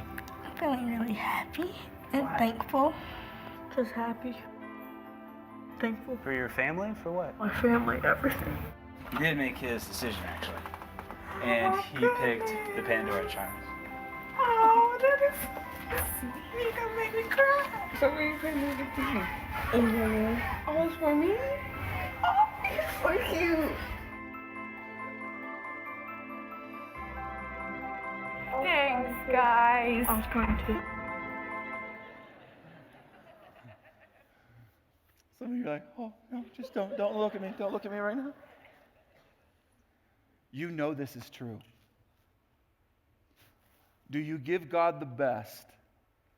I'm feeling really happy and Why? thankful. Just happy, thankful. For your family? For what? My family, everything. He did make his decision, actually. And he picked the Pandora charms. You're gonna make me cry. So what are you gonna make me cry? Oh, it's for me? Oh, it's for you. Thanks, guys. I was going to. Some of you are like, oh, no, just don't look at me. Don't look at me right now. You know this is true. Do you give God the best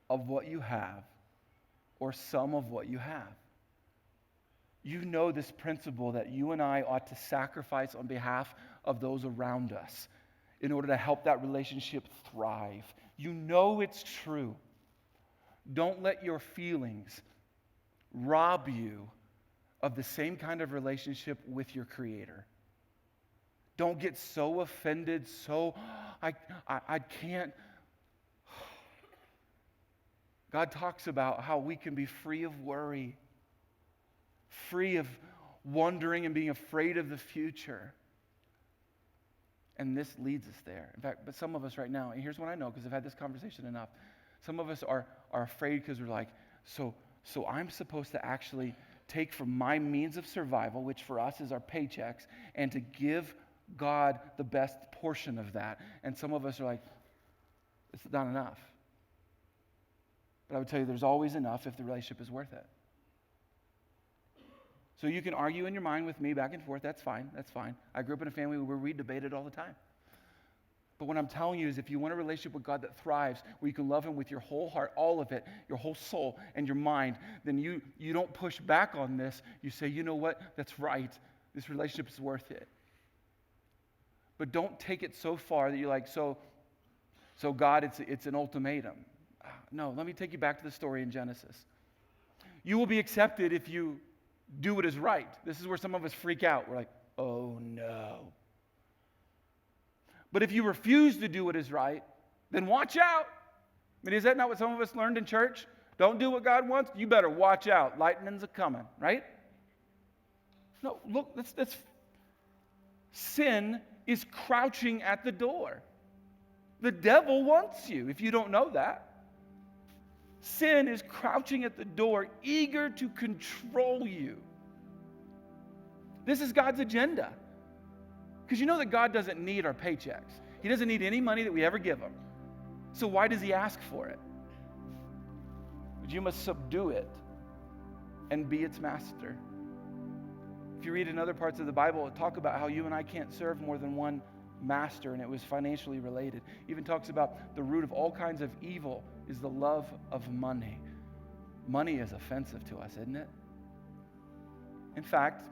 of what you have or some of what you have? You know this principle that you and I ought to sacrifice on behalf of those around us in order to help that relationship thrive. You know it's true. Don't let your feelings rob you of the same kind of relationship with your Creator. Don't get so offended, I can't. God talks about how we can be free of worry, free of wondering and being afraid of the future. And this leads us there. In fact, but some of us right now, and here's what I know because I've had this conversation enough. Some of us are afraid because we're like, so I'm supposed to actually take from my means of survival, which for us is our paychecks, and to give God the best portion of that. And some of us are like, it's not enough. But I would tell you there's always enough if the relationship is worth it. So you can argue in your mind with me back and forth. That's fine. That's fine. I grew up in a family where we debated all the time. But what I'm telling you is if you want a relationship with God that thrives, where you can love Him with your whole heart, all of it, your whole soul and your mind, then you don't push back on this. You say, you know what? That's right. This relationship is worth it. But don't take it so far that you're like, so God, it's an ultimatum. No, let me take you back to the story in Genesis. You will be accepted if you do what is right. This is where some of us freak out. We're like, oh no. But if you refuse to do what is right, then watch out. I mean, is that not what some of us learned in church? Don't do what God wants? You better watch out. Lightning's a-coming, right? No, look, that's sin is crouching at the door. The devil wants you, if you don't know that. Sin is crouching at the door, eager to control you. This is God's agenda. Because you know that God doesn't need our paychecks. He doesn't need any money that we ever give Him. So why does He ask for it? But you must subdue it and be its master. If you read in other parts of the Bible, it talks about how you and I can't serve more than one master, and it was financially related. It even talks about the root of all kinds of evil is the love of money. Money is offensive to us, isn't it? In fact,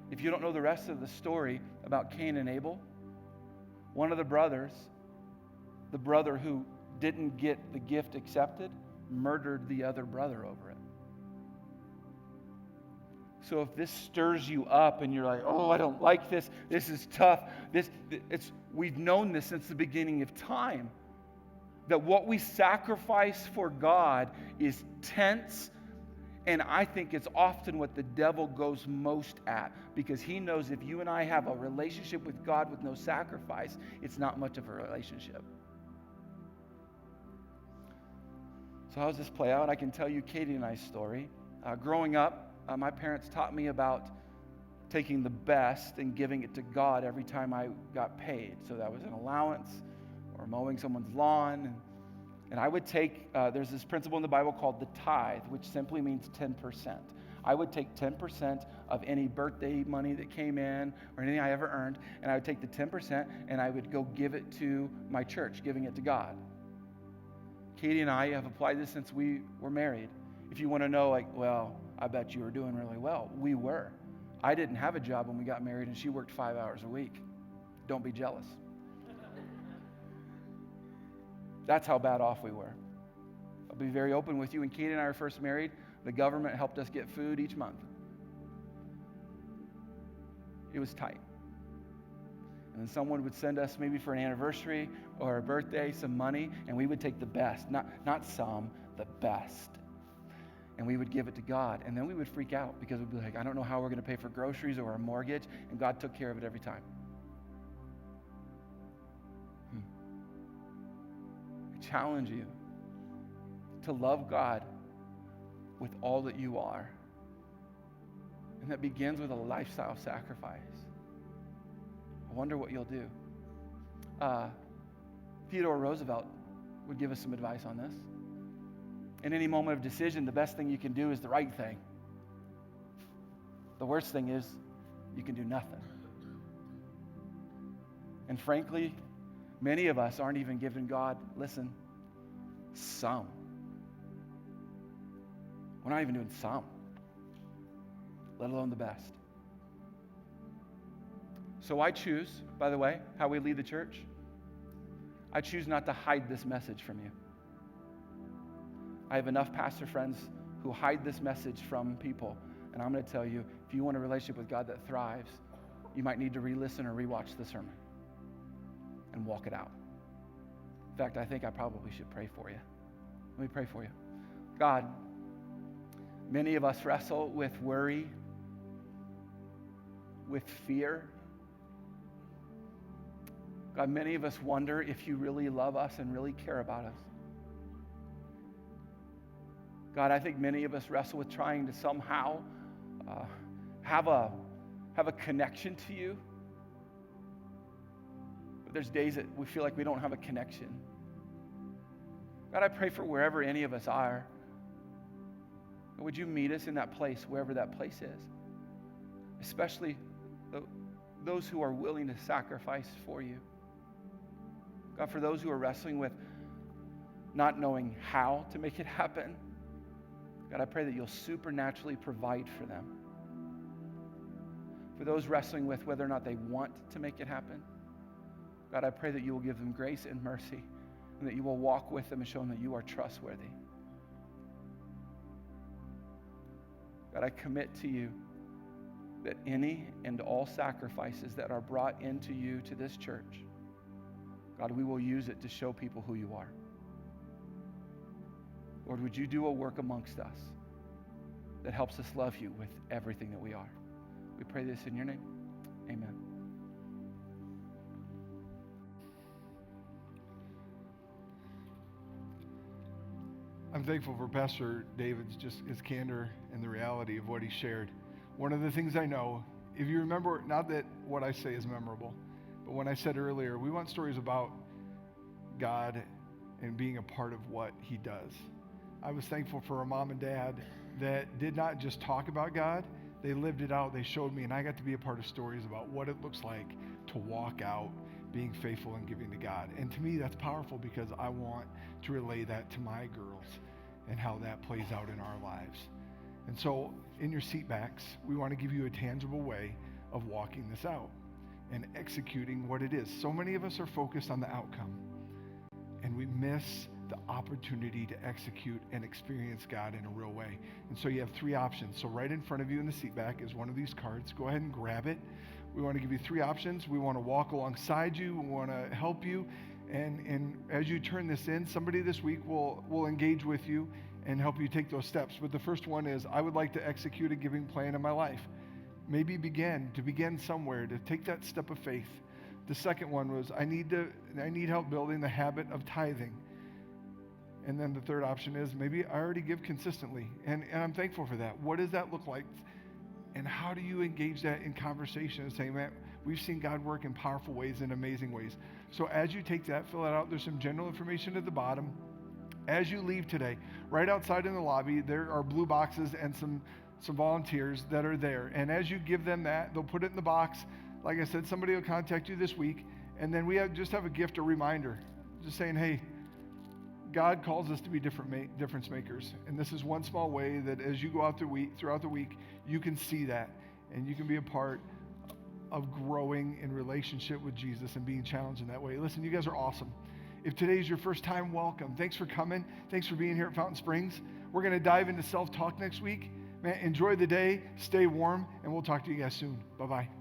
if you don't know the rest of the story about Cain and Abel, one of the brothers, the brother who didn't get the gift accepted, murdered the other brother over it. So if this stirs you up and you're like, oh, I don't like this, this is tough, we've known this since the beginning of time, that what we sacrifice for God is tense, and I think it's often what the devil goes most at, because he knows if you and I have a relationship with God with no sacrifice, it's not much of a relationship. So how does this play out? I can tell you Katie and I's story. Growing up, my parents taught me about taking the best and giving it to God every time I got paid. So that was an allowance or mowing someone's lawn. And I would take, there's this principle in the Bible called the tithe, which simply means 10%. I would take 10% of any birthday money that came in or anything I ever earned, and I would take the 10% and I would go give it to my church, giving it to God. Katie and I have applied this since we were married. If you want to know, like, well, I bet you were doing really well. We were. I didn't have a job when we got married, and she worked 5 hours a week. Don't be jealous. That's how bad off we were. I'll be very open with you. When Katie and I were first married, the government helped us get food each month. It was tight. And then someone would send us maybe for an anniversary or a birthday some money, and we would take the best, not some, the best. And we would give it to God. And then we would freak out because we'd be like, I don't know how we're going to pay for groceries or a mortgage. And God took care of it every time. It challenge you to love God with all that you are. And that begins with a lifestyle of sacrifice. I wonder what you'll do. Theodore Roosevelt would give us some advice on this. In any moment of decision, the best thing you can do is the right thing. The worst thing is you can do nothing. And frankly, many of us aren't even giving God, listen, some. We're not even doing some, let alone the best. So I choose, by the way, how we lead the church. I choose not to hide this message from you. I have enough pastor friends who hide this message from people. And I'm going to tell you, if you want a relationship with God that thrives, you might need to re-listen or re-watch the sermon and walk it out. In fact, I think I probably should pray for you. Let me pray for you. God, many of us wrestle with worry, with fear. God, many of us wonder if you really love us and really care about us. God, I think many of us wrestle with trying to somehow have a connection to you. But there's days that we feel like we don't have a connection. God, I pray for wherever any of us are. Would you meet us in that place, wherever that place is? Especially those who are willing to sacrifice for you. God, for those who are wrestling with not knowing how to make it happen, God, I pray that you'll supernaturally provide for them. For those wrestling with whether or not they want to make it happen, God, I pray that you will give them grace and mercy, and that you will walk with them and show them that you are trustworthy. God, I commit to you that any and all sacrifices that are brought into you to this church, God, we will use it to show people who you are. Lord, would you do a work amongst us that helps us love you with everything that we are? We pray this in your name. Amen. I'm thankful for Pastor David's just his candor and the reality of what he shared. One of the things I know, if you remember, not that what I say is memorable, but when I said earlier, we want stories about God and being a part of what he does. I was thankful for a mom and dad that did not just talk about God, they lived it out. They showed me, and I got to be a part of stories about what it looks like to walk out being faithful and giving to God. And to me, that's powerful because I want to relay that to my girls and how that plays out in our lives. And so in your seat backs, we want to give you a tangible way of walking this out and executing what it is. So many of us are focused on the outcome, and we miss the opportunity to execute and experience God in a real way. And so you have three options. So right in front of you in the seat back is one of these cards. Go ahead and grab it. We want to give you three options. We want to walk alongside you. We want to help you. And as you turn this in, somebody this week will engage with you and help you take those steps. But the first one is, I would like to execute a giving plan in my life. Maybe begin somewhere, to take that step of faith. The second one was, I need help building the habit of tithing. And then the third option is, maybe I already give consistently, and I'm thankful for that. What does that look like? And how do you engage that in conversation and say, man, we've seen God work in powerful ways, in amazing ways. So as you take that, fill it out. There's some general information at the bottom. As you leave today, right outside in the lobby, there are blue boxes and some volunteers that are there. And as you give them that, they'll put it in the box. Like I said, somebody will contact you this week. And then we just have a gift, a reminder, just saying, hey, God calls us to be difference makers. And this is one small way that as you go out throughout the week, you can see that. And you can be a part of growing in relationship with Jesus and being challenged in that way. Listen, you guys are awesome. If today's your first time, welcome. Thanks for coming. Thanks for being here at Fountain Springs. We're going to dive into self-talk next week. Man, enjoy the day, stay warm, and we'll talk to you guys soon. Bye-bye.